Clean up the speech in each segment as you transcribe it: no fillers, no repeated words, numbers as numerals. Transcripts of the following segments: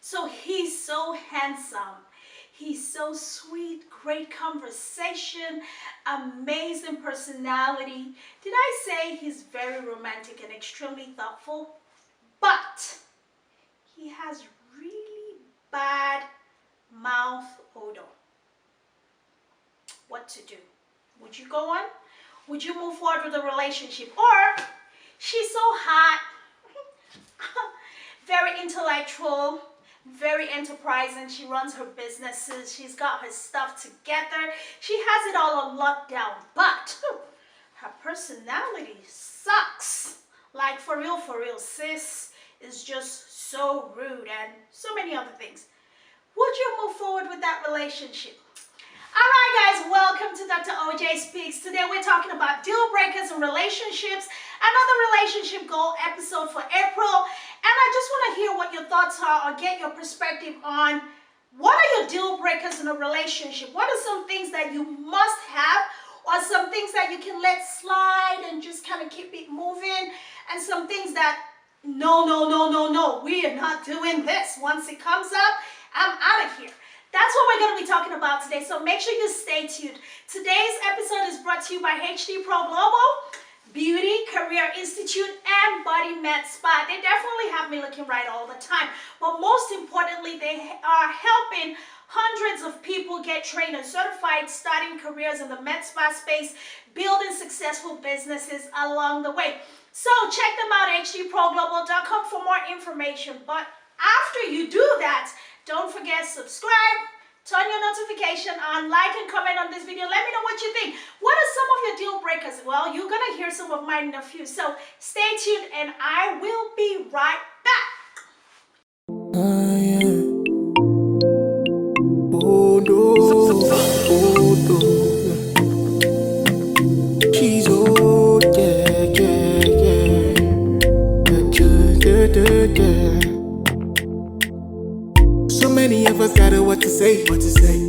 So he's so handsome. He's so sweet, great conversation, amazing personality. Did I say he's very romantic and extremely thoughtful? But he has really bad mouth odor. What to do? Would you go on? Would you move forward with a relationship? Or she's so hot, very intellectual, very enterprising. She runs her businesses. She's got her stuff together. She has it all on lockdown. But her personality sucks. Like for real, sis is just so rude and so many other things. Would you move forward with that relationship? Alright guys, welcome to Dr. OJ Speaks. Today we're talking about deal breakers in relationships, another relationship goal episode for April. And I just want to hear what your thoughts are or get your perspective on what are your deal breakers in a relationship? What are some things that you must have or some things that you can let slide and just kind of keep it moving, and some things that no, we are not doing this. Once it comes up, I'm out of here. That's what we're going to be talking about today, so make sure you stay tuned. Today's episode is brought to you by HD Pro Global, Beauty Career Institute, and Body Med Spa. They definitely have me looking right all the time, but most importantly, they are helping hundreds of people get trained and certified, starting careers in the med spa space, building successful businesses along the way. So check them out, hdproglobal.com, for more information. But after you do that, don't forget subscribe, turn your notification on, like and comment on this video. Let me know what you think. What are some of your deal breakers? Well, you're going to hear some of mine in a few. So stay tuned and I will be right back. She's old, So many of us got what to say,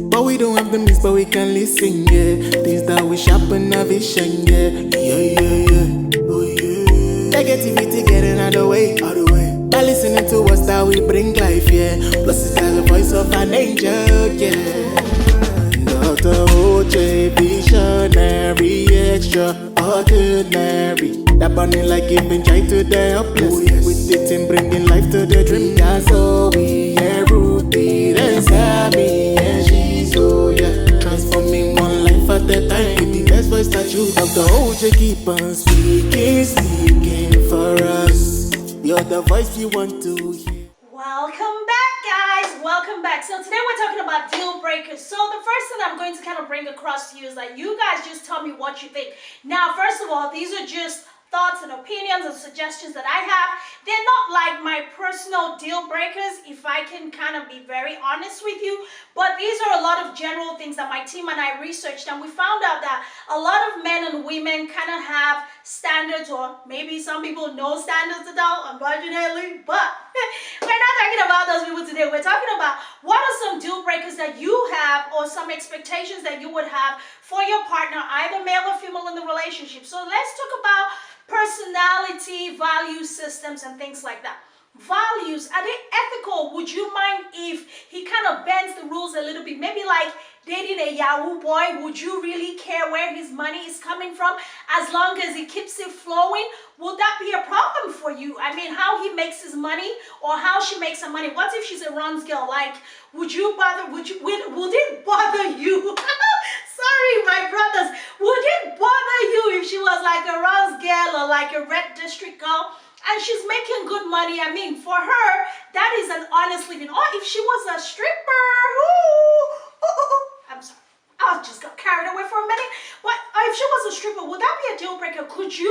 but we don't have the means, but we can listen, yeah. Things that we sharpen our vision, oh yeah. Negativity getting out the way, by listening to us that we bring life, yeah. Plus it's like the voice of an angel, yeah. Dr. OJ, visionary, extraordinary. That burning like giving joy to the helpless. With it and bringing life to the dream. That's all we are, Ruthie, and Sammy, and she's transforming one life at a time. With the best voice that you, Dr. OJ, keep on speaking for us. You're the voice we want to hear. Welcome back, guys. Welcome back. So today we're talking about deal breakers. So the first thing I'm going to kind of bring across to you is that you guys just tell me what you think. Now, first of all, these are just thoughts and opinions and suggestions that I have. They're not like my personal deal breakers, if I can kind of be very honest with you, but these are a lot of general things that my team and I researched, and we found out that a lot of men and women kind of have standards, or maybe some people no standards at all, unfortunately, but we're not talking about those people today. We're talking about what are some deal breakers that you have, or some expectations that you would have for your partner, either male or female, in the relationship. So let's talk about personality, value systems, and things like that. Values, are they ethical? Would you mind if he kind of bends the rules a little bit? Maybe like dating a Yahoo boy, would you really care where his money is coming from as long as he keeps it flowing? Would that be a problem for you? I mean, how he makes his money or how she makes her money. What if she's a runs girl? Like, would it bother you? Sorry, my brothers. Would it bother you if she was like a runs girl or like a red district girl and she's making good money? I mean, for her, that is an honest living. Or if she was a stripper, I'm sorry, I just got carried away for a minute. But if she was a stripper, would that be a deal breaker? Could you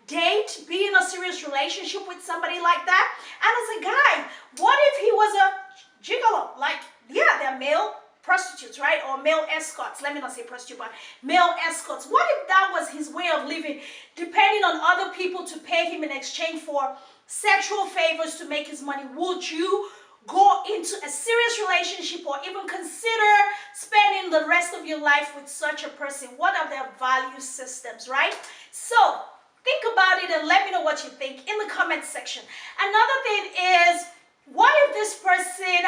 date, be in a serious relationship with somebody like that? And as a guy, what if he was a gigolo? Like, yeah, they're male prostitutes, right? Or male escorts. Let me not say prostitute, but male escorts. What if that was his way of living, depending on other people to pay him in exchange for sexual favors to make his money? Would you go into a serious relationship or even consider spending the rest of your life with such a person? What are their value systems, right? So think about it and let me know what you think in the comment section. Another thing is, what if this person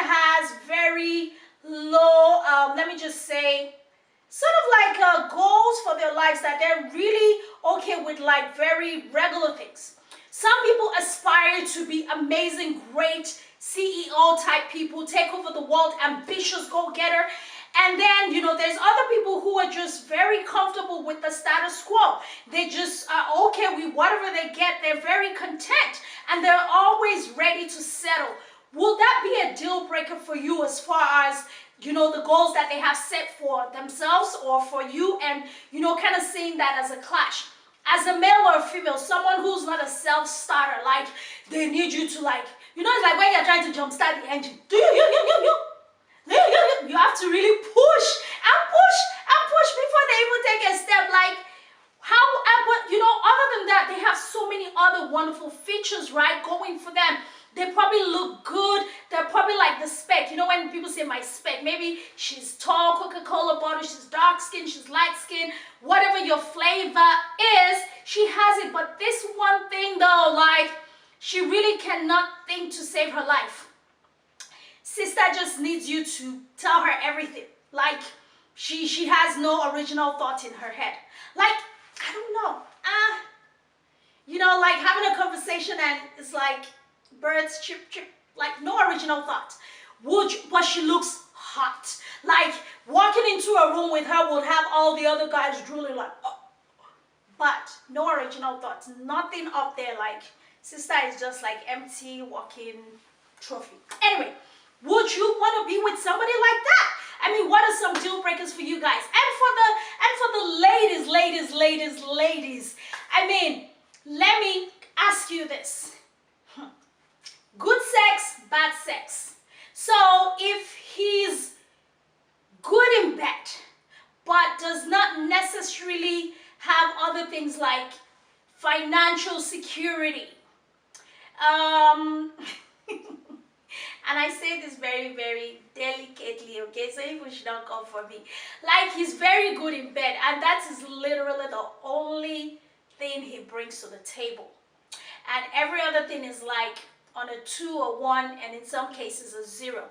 very regular things. Some people aspire to be amazing, great CEO type people, take over the world, ambitious go-getter. And then, there's other people who are just very comfortable with the status quo. They just are okay with whatever they get. They're very content and they're always ready to settle. Will that be a deal breaker for you as far as, the goals that they have set for themselves or for you, and, kind of seeing that as a clash? As a male or a female, someone who's not a self-starter, like they need you to it's like when you're trying to jumpstart the engine. You have to really push and push and push before they even take a step. Like other than that, they have so many other wonderful features, right, going for them. They probably look good. They're probably like the spec. When people say my spec, maybe she's tall, Coca-Cola bottle, she's dark skin, she's light skin, whatever your flavor is, she has it. But this one thing though, like she really cannot think to save her life. Sister just needs you to tell her everything. Like she has no original thought in her head. Like, I don't know. Like having a conversation and it's like birds chip chip, like no original thought. But she looks hot. Like walking into a room with her would have all the other guys drooling like, oh. But no original thoughts, nothing up there. Like sister is just like empty walking trophy. Anyway, would you want to be with somebody like that? I mean, what are some deal breakers for you guys? And for the ladies, I mean, let me ask you this. Good sex, bad sex. So if he's good in bed, but does not necessarily have other things like financial security, and I say this very, very delicately, okay? So people should not come for me. Like, he's very good in bed, and that is literally the only thing he brings to the table. And every other thing is like on a 2 or 1, and in some cases a 0.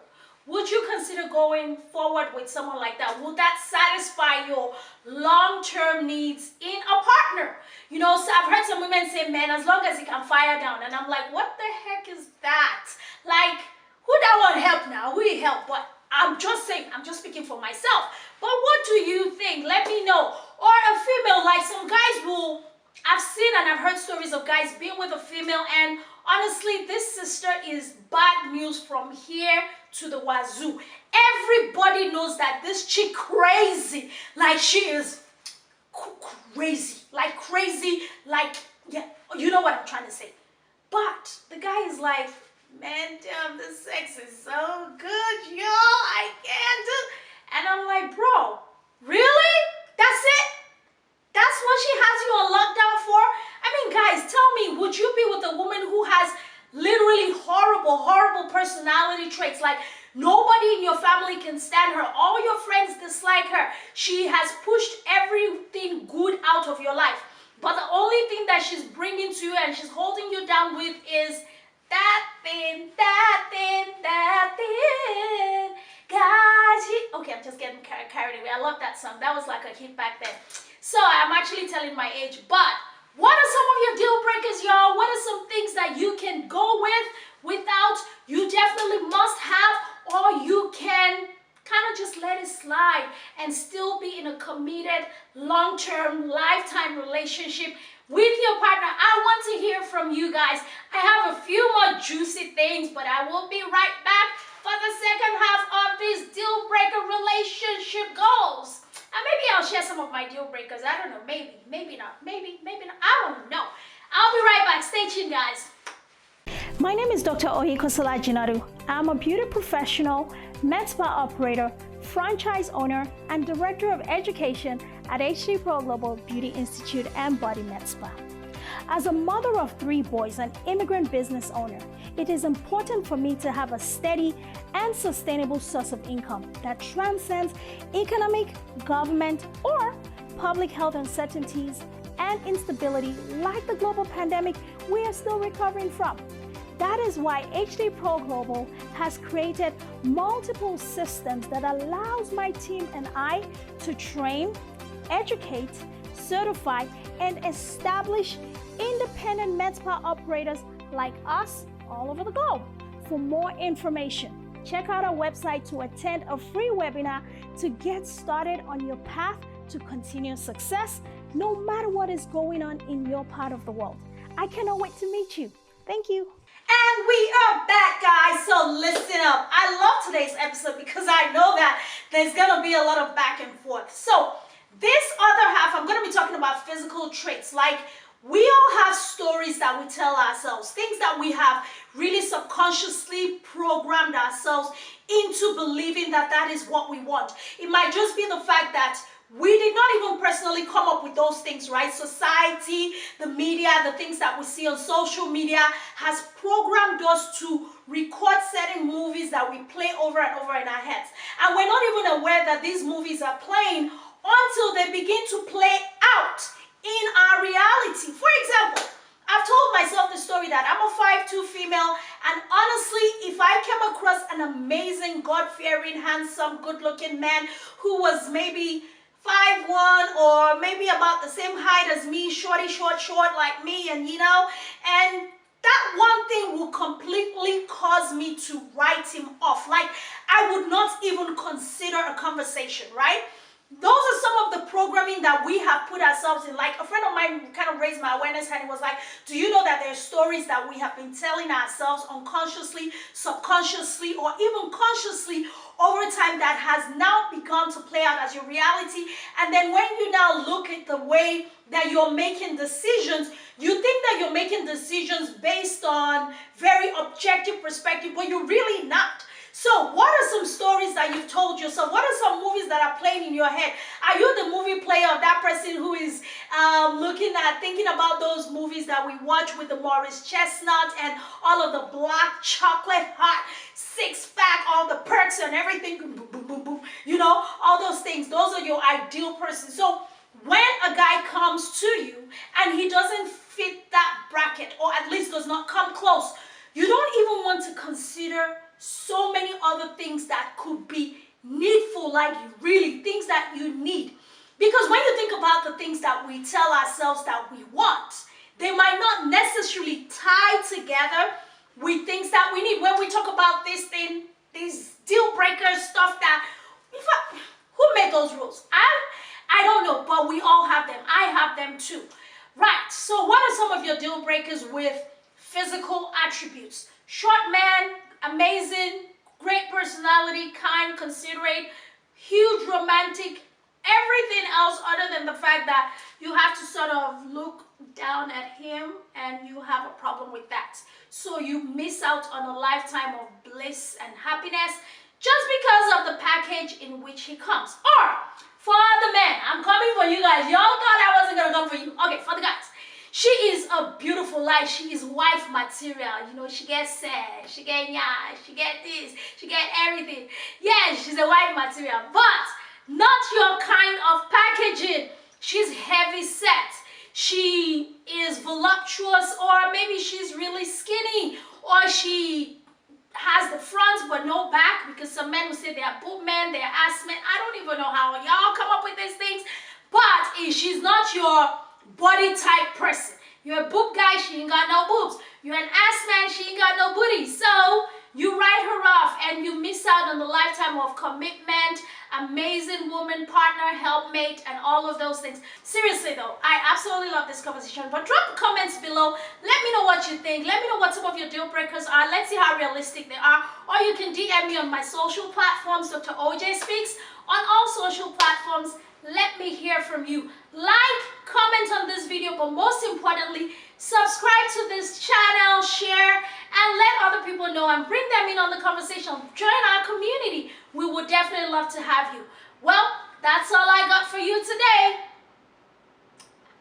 Would you consider going forward with someone like that? Would that satisfy your long-term needs in a partner? So I've heard some women say, man, as long as he can fire down. And I'm like, what the heck is that? Like, who that want help now? Who he help? But I'm just saying, I'm just speaking for myself. But what do you think? Let me know. Or a female, like some guys will, I've seen and I've heard stories of guys being with a female, and honestly, this sister is bad news from here to the wazoo. Everybody knows that this chick crazy. Like she is crazy. Like, yeah, you know what I'm trying to say. But the guy is like, man, damn, this sex is so good, yo, I can't do. And I'm like, bro, really? That's it? That's what she has you on lockdown for? I mean, guys, tell me, would you be with a woman who has literally horrible personality traits? Like, nobody in your family can stand her. All your friends dislike her. She has pushed everything good out of your life. But the only thing that she's bringing to you and she's holding you down with is that thing. Guys, okay, I'm just getting carried away. I love that song. That was like a hit back then. So I'm actually telling my age. But what are some of your deal breakers, y'all? What are some things that you can go with without? You definitely must have, or you can kind of just let it slide and still be in a committed, long-term, lifetime relationship with your partner. I want to hear from you guys. I have a few more juicy things, but I will be right back for the second half of these deal breaker relationship goals. And maybe I'll share some of my deal breakers. I don't know, maybe not, maybe not. I don't know. I'll be right back. Stay tuned, guys. My name is Dr. Oyinkansola Ajinadu. I'm a beauty professional, med spa operator, franchise owner, and director of education at HD Pro Global Beauty Institute and Body Med Spa. As a mother of 3 boys and immigrant business owner, it is important for me to have a steady and sustainable source of income that transcends economic, government, or public health uncertainties and instability like the global pandemic we are still recovering from. That is why HD Pro Global has created multiple systems that allows my team and I to train, educate, certify, and establish independent med spa operators like us all over the globe. For more information, check out our website to attend a free webinar to get started on your path to continuous success, no matter what is going on in your part of the world. I cannot wait to meet you. Thank you. And we are back, guys, so listen up. I love today's episode because I know that there's gonna be a lot of back and forth. So this other half, I'm gonna be talking about physical traits. Like, we all have stories that we tell ourselves, things that we have really subconsciously programmed ourselves into believing that that is what we want. It might just be the fact that we did not even personally come up with those things, right? Society, the media, the things that we see on social media has programmed us to record certain movies that we play over and over in our heads. And we're not even aware that these movies are playing until they begin to play out in our reality. For example, I've told myself the story that I'm a 5'2" female, and honestly, if I came across an amazing, God-fearing, handsome, good-looking man who was maybe 5'1" or maybe about the same height as me, short like me, and and that one thing will completely cause me to write him off. Like, I would not even consider a conversation, right? Those are some of the programming that we have put ourselves in. Like, a friend of mine kind of raised my awareness and he was like, do you know that there are stories that we have been telling ourselves unconsciously, subconsciously, or even consciously over time that has now begun to play out as your reality? And then when you now look at the way that you're making decisions, you think that you're making decisions based on very objective perspective, but you're really not. So what are some stories that you've told yourself? What are some movies that are playing in your head? Are you the movie player of that person who is thinking about those movies that we watch with the Morris Chestnut and all of the black chocolate hot six-pack, all the perks and everything, boom, boom, boom, boom, all those things. Those are your ideal person. So when a guy comes to you and he doesn't fit that bracket, or at least does not come close, you don't even want to consider so many other things that could be needful, like really things that you need. Because when you think about the things that we tell ourselves that we want, they might not necessarily tie together with things that we need. When we talk about this thing, these deal breakers, stuff that, in fact, who made those rules? I don't know, but we all have them. I have them too. Right, so what are some of your deal breakers with physical attributes? Short man, amazing, great personality, kind, considerate, huge romantic, everything else other than the fact that you have to sort of look down at him and you have a problem with that. So you miss out on a lifetime of bliss and happiness just because of the package in which he comes. Or for the men, I'm coming for you guys. Y'all thought I wasn't gonna come for you. Okay, for the guys. She is a beautiful life. She is wife material. She gets sad, she get yeah, she get this, she get everything. Yes, she's a wife material, but not your kind of packaging. She's heavy set. She is voluptuous, or maybe she's really skinny, or she has the front but no back, because some men will say they are boob men, they are ass men. I don't even know how y'all come up with these things, but she's not your body type person. You're a boob guy, she ain't got no boobs. You're an ass man, she ain't got no booty. So you write her off and you miss out on the lifetime of commitment, amazing woman, partner, helpmate, and all of those things. Seriously though, I absolutely love this conversation, but drop comments below. Let me know what you think. Let me know what some of your deal breakers are. Let's see how realistic they are. Or you can DM me on my social platforms, Dr. OJ Speaks, on all social platforms. Let me hear from you. Like, comment on this video, but most importantly, subscribe to this channel, share, and let other people know and bring them in on the conversation. Join our community. We would definitely love to have you. Well, that's all I got for you today.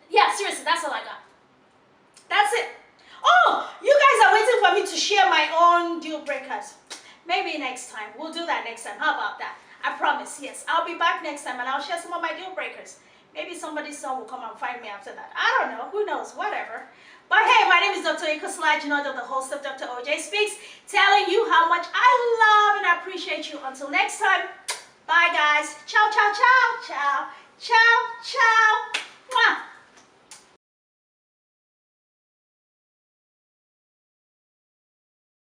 Yeah, seriously, that's all I got. That's it. Oh, you guys are waiting for me to share my own deal breakers. Maybe next time. We'll do that next time. How about that? I promise, yes. I'll be back next time and I'll share some of my deal breakers. Maybe somebody's son will come and find me after that. I don't know. Who knows? Whatever. But hey, my name is Dr. Oye Kosala Ajinnadu, the host of Dr. OJ Speaks, telling you how much I love and appreciate you. Until next time, bye guys. Ciao, ciao, ciao, ciao, ciao, ciao.